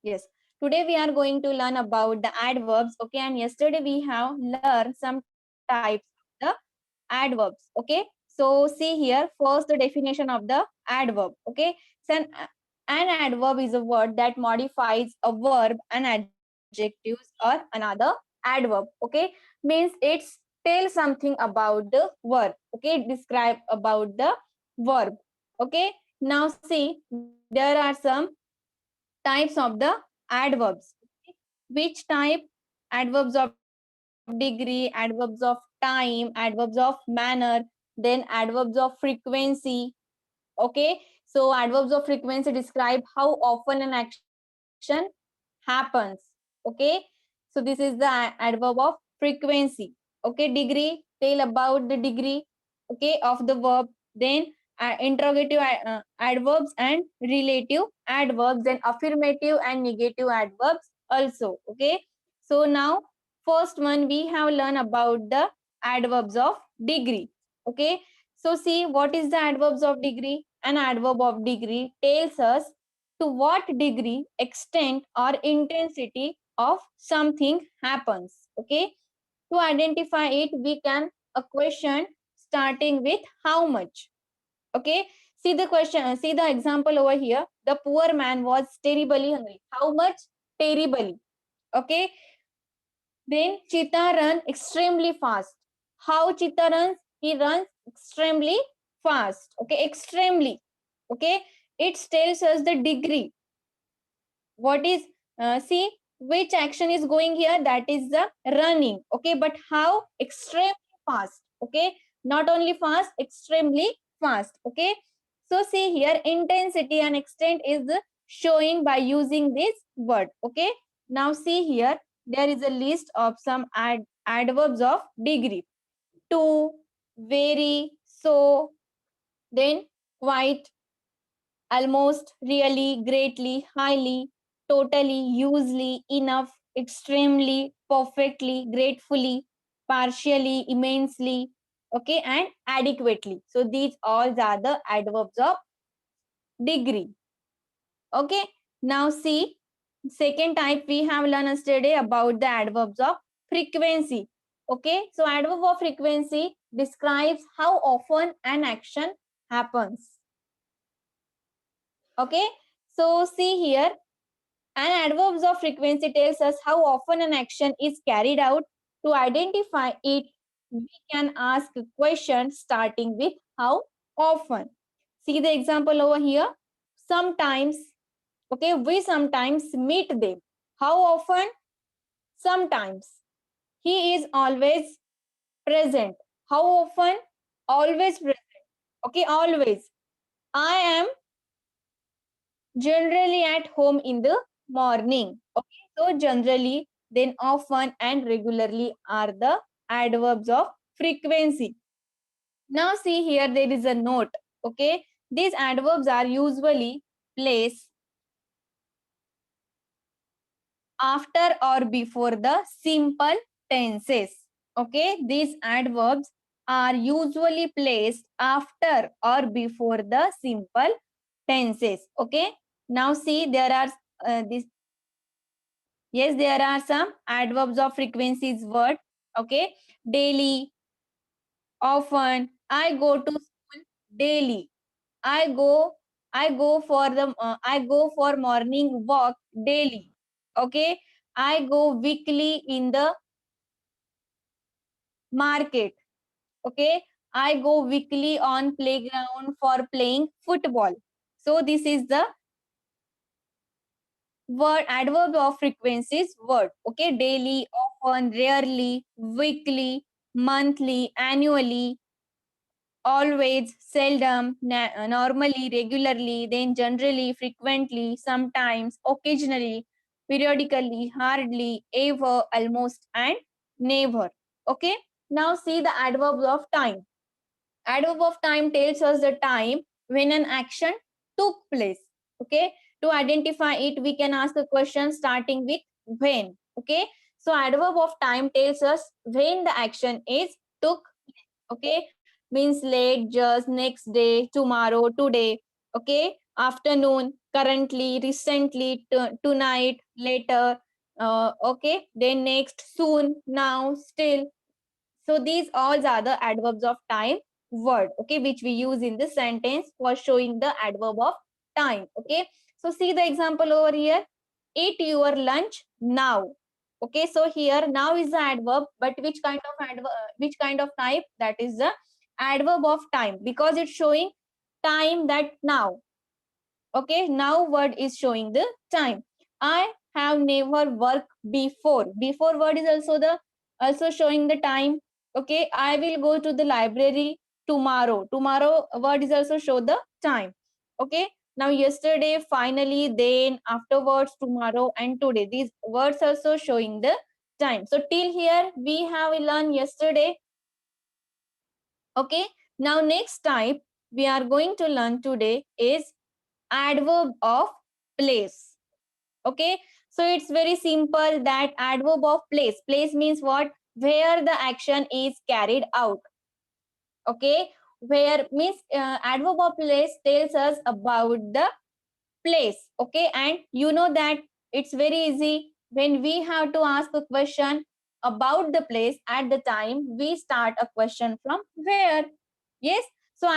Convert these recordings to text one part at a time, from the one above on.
Yes. Today we are going to learn about the adverbs. Okay. And yesterday we have learned some types of the adverbs. Okay. So see here first the definition of the adverb. Okay. So an adverb is a word that modifies a verb, an adjectives or another adverb. Okay. Means it's tell something about the verb. Okay. Describe about the verb. Okay. Now see there are some types of the adverbs. Which type? Adverbs of degree, adverbs of time, adverbs of manner, then adverbs of frequency. Okay, so adverbs of frequency describe how often an action happens. Okay, so this is the adverb of frequency. Okay, degree, tell about the degree, okay, of the verb. Then interrogative adverbs and relative adverbs, then affirmative and negative adverbs also. Okay, so now first one we have learned about the adverbs of degree. Okay, so see what is the adverbs of degree. An adverb of degree tells us to what degree, extent or intensity of something happens. Okay, to identify it we can a question starting with how much. Okay, see the question, see the example over here. The poor man was terribly hungry. How much? Terribly. Okay, then cheetah run extremely fast. How cheetah runs? He runs extremely fast. Okay, extremely. Okay, it tells us the degree. What is, see which action is going here? That is the running. Okay, but how? Extremely fast. Okay, not only fast, extremely fast. Okay, so see here intensity and extent is showing by using this word. Okay, now see here there is a list of some adverbs of degree. To, very, so, then quite, almost, really, greatly, highly, totally, usually, enough, extremely, perfectly, gratefully, partially, immensely, okay, and adequately. So these all are the adverbs of degree. Okay, now see second type we have learned yesterday about the adverbs of frequency. Okay, so adverb of frequency describes how often an action happens. Okay, so see here an adverbs of frequency tells us how often an action is carried out. To identify it, we can ask a question starting with how often. See the example over here. Sometimes, okay, we sometimes meet them. How often? Sometimes. He is always present. How often? Always present. Okay, always. I am generally at home in the morning. Okay, so generally, then often and regularly are the adverbs of frequency. Now see here there is a note. Okay, these adverbs are usually placed after or before the simple tenses. Okay, these adverbs are usually placed after or before the simple tenses. Okay, now see there are this. Yes, there are some adverbs of frequencies word. Okay, daily, often. I go to school daily. I go. I go for morning walk daily. Okay, I go weekly in the market. Okay, I go weekly on playground for playing football. So this is the word adverb of frequencies word. Okay, daily, often, rarely, weekly, monthly, annually, always, seldom, normally, regularly, then generally, frequently, sometimes, occasionally, periodically, hardly, ever, almost, and never. Okay, now see the adverbs of time. Adverb of time tells us the time when an action took place. Okay, to identify it we can ask a question starting with when. Okay, so adverb of time tells us when the action is took place. Okay, means late, just, next day, tomorrow, today. Okay, afternoon, currently, recently, tonight, later. Okay, then next, soon, now, still. So these all are the adverbs of time word, okay, which we use in the sentence for showing the adverb of time. Okay, so see the example over here. Eat your lunch now. Okay, so here now is the adverb, but which kind of adverb, which kind of type? That is the adverb of time, because it's showing time, that now. Okay, now word is showing the time. I have never worked before. Before word is also the also showing the time. Okay, I will go to the library tomorrow. Tomorrow word is also show the time. Okay, now yesterday, finally, then, afterwards, tomorrow, and today, these words also showing the time. So till here we have learned yesterday. Okay, now next type we are going to learn today is adverb of place. Okay, so it's very simple, that adverb of place. Place means what? Where the action is carried out. Okay, where means adverb of place tells us about the place. Okay, and you know that it's very easy when we have to ask a question about the place. At the time we start a question from where. Yes, so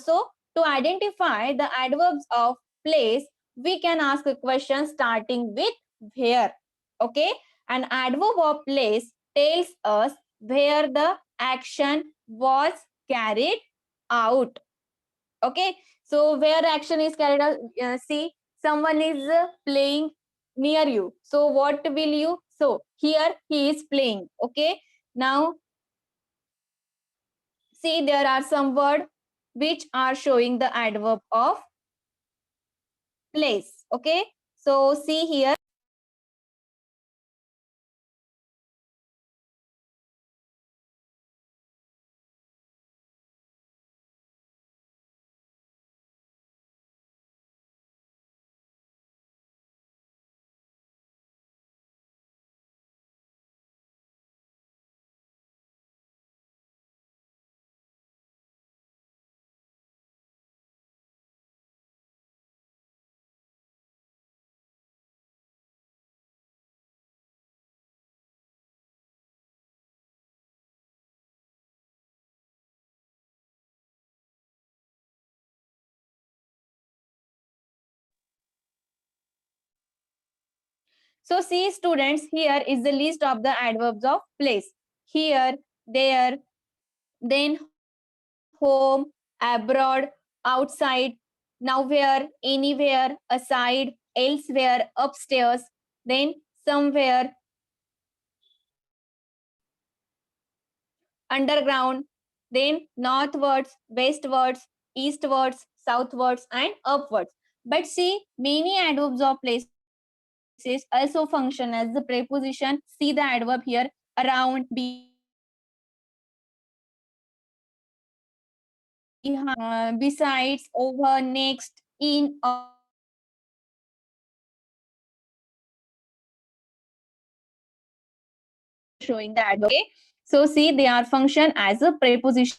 so to identify the adverbs of place, we can ask a question starting with where. Okay, an adverb of place tells us where the action was carried out. Okay, so where action is carried out, see, someone is playing near you, so what will you, so here he is playing. Okay, now see, there are some words which are showing the adverb of place. Okay, so see here. So see students, here is the list of the adverbs of place. Here, there, then, home, abroad, outside, nowhere, anywhere, aside, elsewhere, upstairs, then somewhere, underground, then northwards, westwards, eastwards, southwards, and upwards. But see, many adverbs of places also function as the preposition. See the adverb here: around, behind, besides, over, next, in, showing the adverb. Okay, so see, they are function as a preposition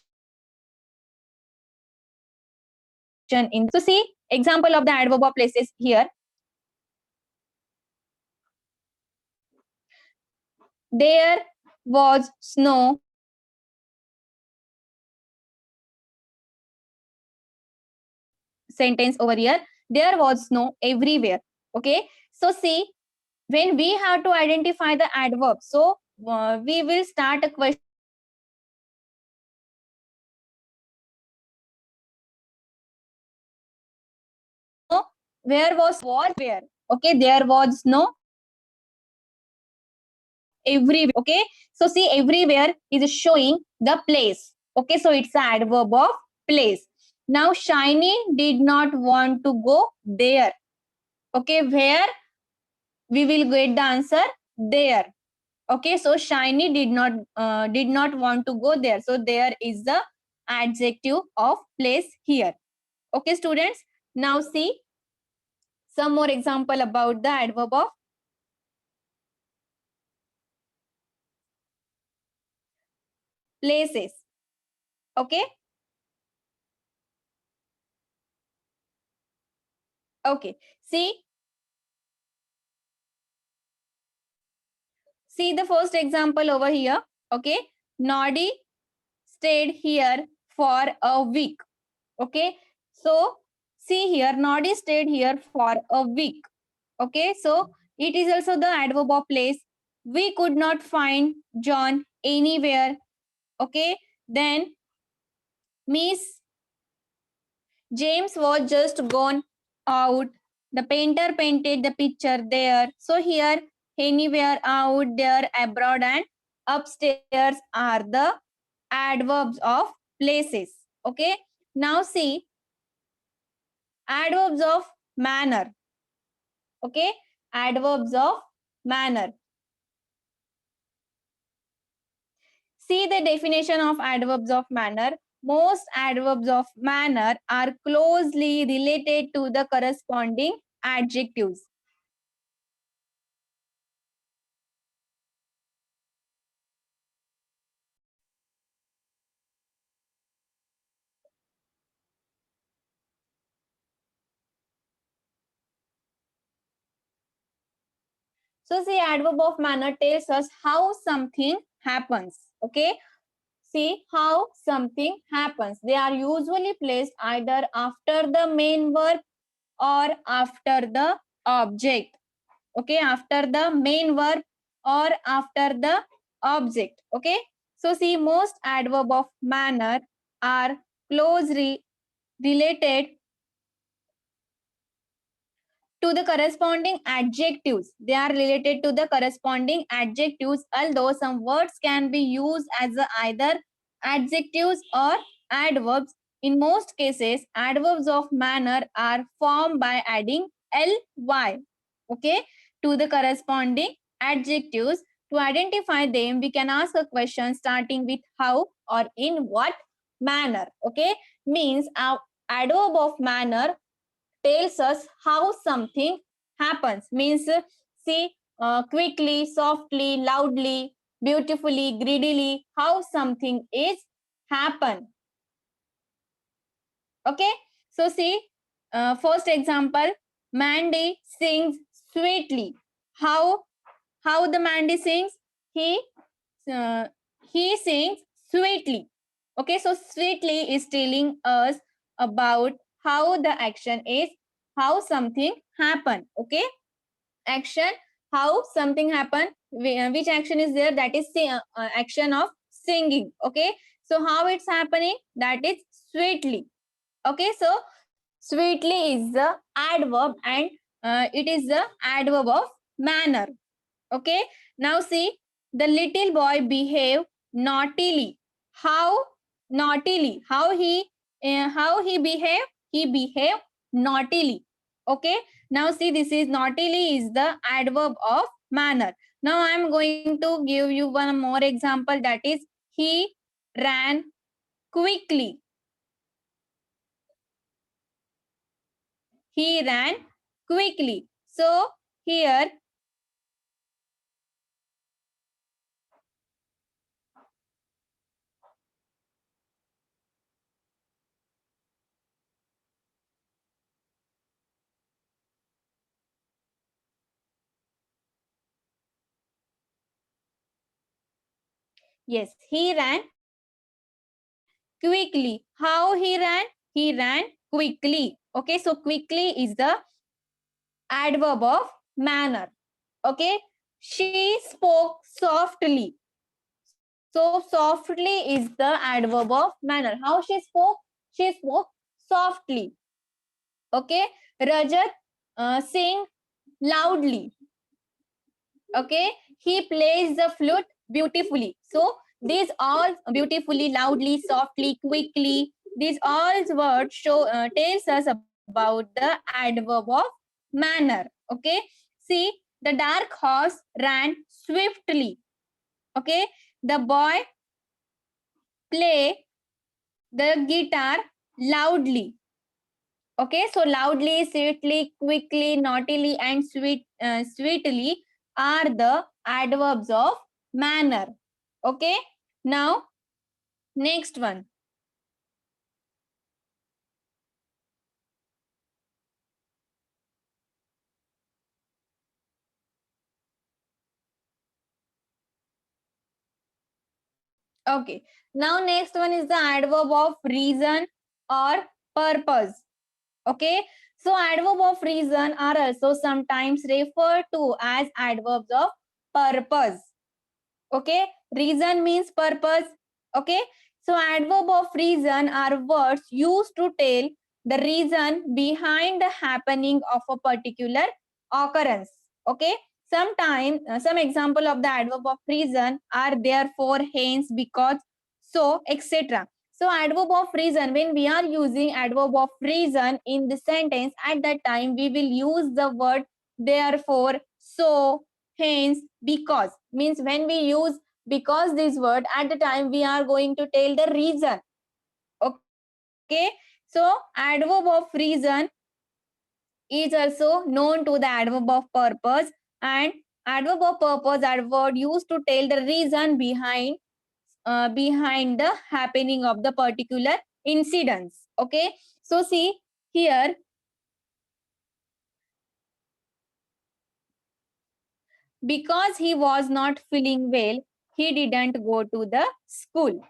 in. So see example of the adverb of places here. There was snow. Sentence over here. There was snow everywhere. Okay, so see, when we have to identify the adverb, so we will start a question. Where was where? Okay, there was no everywhere. Okay, so see, everywhere is showing the place. Okay, so it's an adverb of place. Now Shiny did not want to go there. Okay, where? We will get the answer there. Okay, so Shiny did not want to go there, so there is the adjective of place here. Okay students, now see some more example about the adverb of places. Okay, Okay, see the first example over here. Okay, Noddy stayed here for a week. Okay, so see here, Noddy stayed here for a week. Okay, so it is also the adverb of place. We could not find John anywhere. Okay, then Miss James was just gone out. The painter painted the picture there. So here, anywhere, out there, abroad, and upstairs are the adverbs of places. Okay. Now see adverbs of manner. Okay. Adverbs of manner. See the definition of adverbs of manner. Most adverbs of manner are closely related to the corresponding adjectives. So see adverb of manner tells us how something happens. Okay. See how something happens. They are usually placed either after the main verb or after the object. Okay. After the main verb or after the object. Okay. So see most adverb of manner are closely related to the corresponding adjectives. They are related to the corresponding adjectives, although some words can be used as either adjectives or adverbs. In most cases, adverbs of manner are formed by adding ly, okay, to the corresponding adjectives. To identify them, we can ask a question starting with how or in what manner, okay, means adverb of manner tells us how something happens, means see quickly, softly, loudly, beautifully, greedily, how something is happen. Okay, so see first example, Mandy sings sweetly. How the Mandy sings? he uh, he sings sweetly. Okay, so sweetly is telling us about how the action is, how something happen. Okay, action, how something happen, which action is there, that is action of singing. Okay, so how it's happening, that is sweetly. Okay, so sweetly is the adverb and it is the adverb of manner. Okay, now see the little boy behave naughtily. How naughtily? How he behave? He behave naughtily. Okay, now see this is naughtily is the adverb of manner. Now I am going to give you one more example, that is he ran quickly. He ran quickly. So here, yes, he ran quickly. How he ran? He ran quickly. Okay, so quickly is the adverb of manner. Okay, she spoke softly. So softly is the adverb of manner. How she spoke? She spoke softly. Okay, Rajat sing loudly. Okay, he plays the flute beautifully. So these all beautifully, loudly, softly, quickly, these all words show tells us about the adverb of manner. Okay, see the dark horse ran swiftly. Okay, the boy play the guitar loudly. Okay, so loudly, sweetly, quickly, naughtily, and sweetly are the adverbs of manner. Okay, now next one. Okay. Now next one is the adverb of reason or purpose. Okay. So adverb of reason are also sometimes referred to as adverbs of purpose. Okay. Reason means purpose. Okay. So adverb of reason are words used to tell the reason behind the happening of a particular occurrence. Okay. Sometimes some example of the adverb of reason are therefore, hence, because, so, etc. So adverb of reason, when we are using adverb of reason in the sentence, at that time we will use the word therefore, so, hence, because. Means when we use because this word, at the time we are going to tell the reason. Okay. So adverb of reason is also known to the adverb of purpose, and adverb of purpose are word used to tell the reason behind the happening of the particular incidents. Okay. So see here, because he was not feeling well, he didn't go to the school.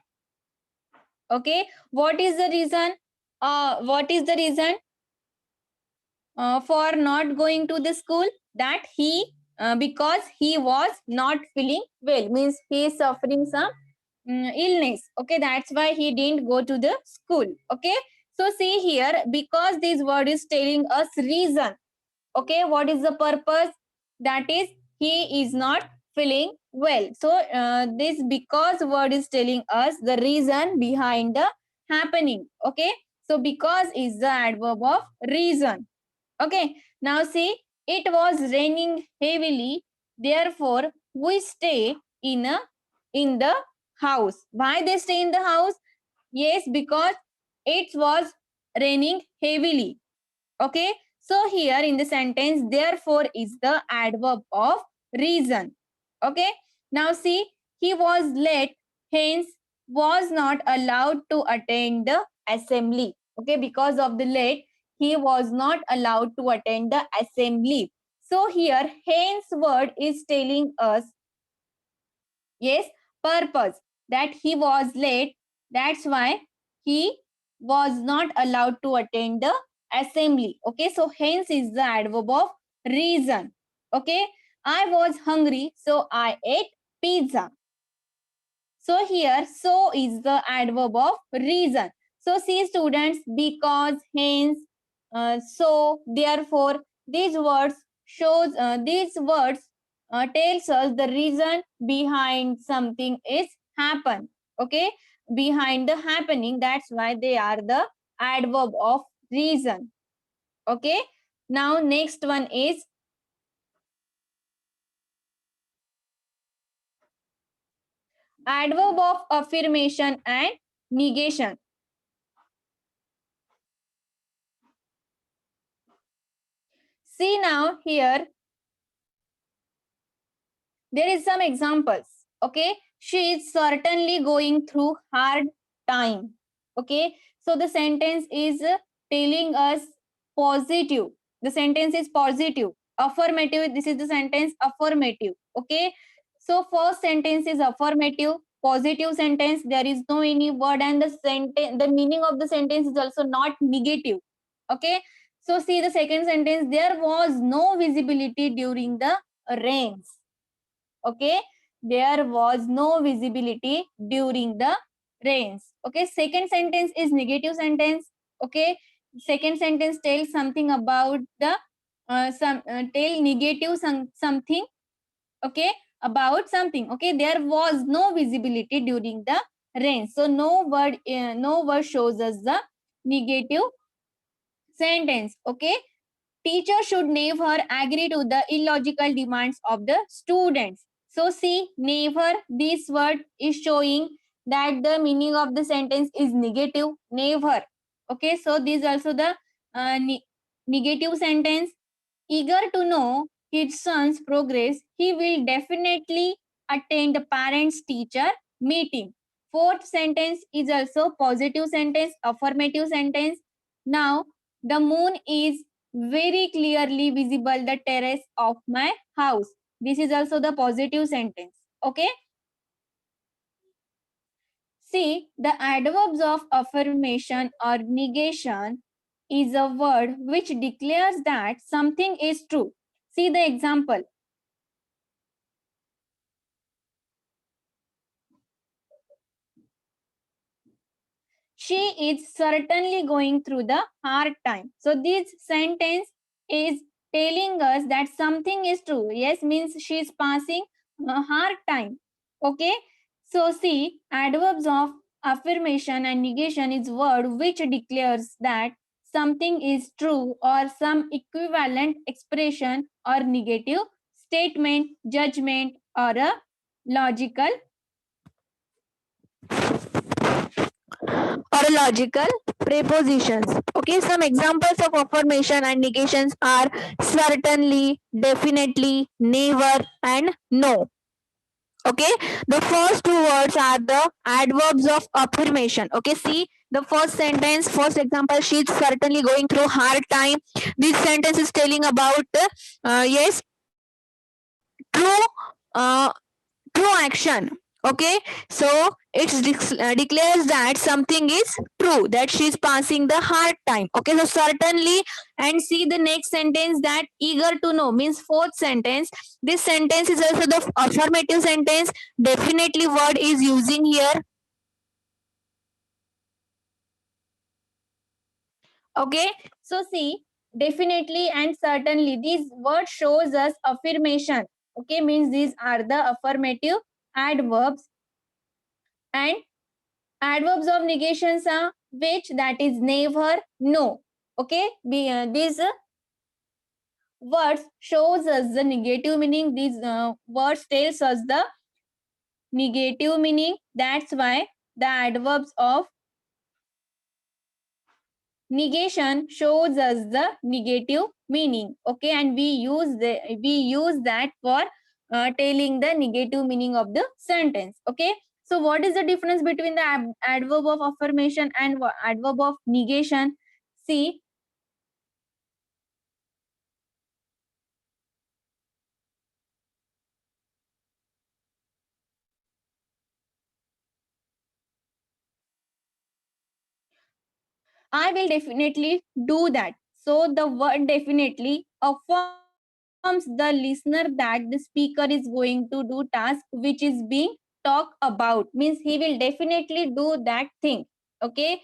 Okay. What is the reason? What is the reason for not going to the school? That he because he was not feeling well, means he is suffering some illness. Okay, that's why he didn't go to the school. Okay. So see here, because this word is telling us reason. Okay, what is the purpose? That is, he is not feeling well. So this because word is telling us the reason behind the happening. Okay. So because is the adverb of reason. Okay. Now see, it was raining heavily, therefore we stay in the house. Why they stay in the house? Yes, because it was raining heavily. Okay. So here in the sentence, therefore is the adverb of reason. Okay. Now see, he was late, hence was not allowed to attend the assembly. Okay. Because of the late, he was not allowed to attend the assembly. So here, hence word is telling us, yes, purpose, that he was late. That's why he was not allowed to attend the assembly. Okay. So hence is the adverb of reason. Okay. I was hungry, so I ate pizza. So here, so is the adverb of reason. So see students, because, hence, so, therefore, these words tells us the reason behind something is happen. Okay, behind the happening. That's why they are the adverb of reason. Okay. Now next one is adverb of affirmation and negation. See now here, there is some examples. Okay, she is certainly going through hard time. Okay, so the sentence is telling us positive. The sentence is positive. Affirmative, this is the sentence affirmative. Okay, so first sentence is affirmative, positive sentence, there is no any word, and the sentence, the meaning of the sentence is also not negative. Okay. So see the second sentence, there was no visibility during the rains. Okay, there was no visibility during the rains. Okay, second sentence is negative sentence. Okay, second sentence tells something about the tell negative something. Okay, about something. Okay, there was no visibility during the rain. So no word shows us the negative sentence. Okay, teacher should never agree to the illogical demands of the students. So see, never, this word is showing that the meaning of the sentence is negative. Never. Okay, so this is also the negative sentence. Eager to know his son's progress, he will definitely attend the parents teacher meeting. Fourth sentence is also positive sentence, affirmative sentence. Now the moon is very clearly visible the terrace of my house. This is also the positive sentence. Okay. See, the adverbs of affirmation or negation is a word which declares that something is true. See the example. She is certainly going through the hard time. So this sentence is telling us that something is true. Yes means she is passing a hard time. Okay. So see, adverbs of affirmation and negation is word which declares that something is true or some equivalent expression or negative statement, judgment, or a logical prepositions. Okay, some examples of affirmation and negations are certainly, definitely, never, and no. Okay, the first two words are the adverbs of affirmation. Okay, see the first sentence, first example, she's certainly going through hard time. This sentence is telling about yes, true, uh, true action. Okay, so it declares that something is true, that she's passing the hard time. Okay, so certainly, and see the next sentence, that eager to know means fourth sentence. This sentence is also the affirmative sentence. Definitely word is using here. Okay, so see, definitely and certainly, these words shows us affirmation. Okay, means these are the affirmative adverbs, and adverbs of negations are which, that is never, no. Okay, these words shows us the negative meaning. These words tells us the negative meaning. That's why the adverbs of negation shows us the negative meaning. Okay, and we use that for telling the negative meaning of the sentence. Okay, so what is the difference between the adverb of affirmation and adverb of negation? See, I will definitely do that. So the word definitely affirms the listener that the speaker is going to do task which is being talked about. Means he will definitely do that thing. Okay.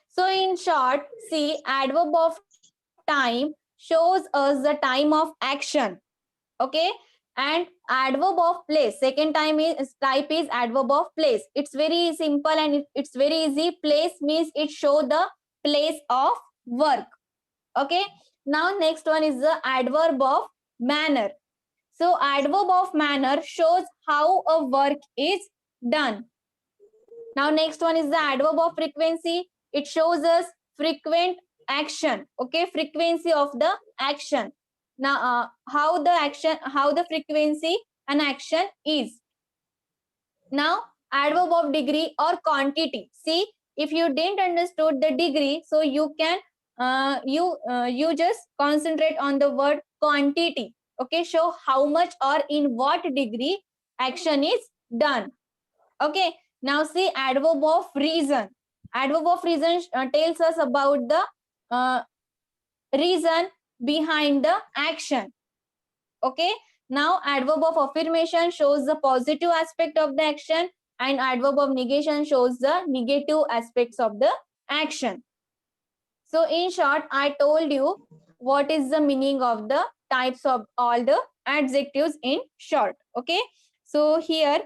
So in short, see, adverb of time shows us the time of action. Okay, and adverb of place, second time is type is adverb of place. It's very simple and it's very easy. Place means it show the place of work. Okay, now next one is the adverb of manner. So adverb of manner shows how a work is done. Now next one is the adverb of frequency. It shows us frequent action. Okay, frequency of the action. Now how the frequency and action is. Now adverb of degree or quantity. See, if you didn't understood the degree, so you can you just concentrate on the word quantity. Okay, show how much or in what degree action is done. Okay, now see adverb of reason. Adverb of reason tells us about the reason behind the action. Okay, now adverb of affirmation shows the positive aspect of the action, and adverb of negation shows the negative aspects of the action. So in short, I told you what is the meaning of the types of all the adjectives in short. Okay, so here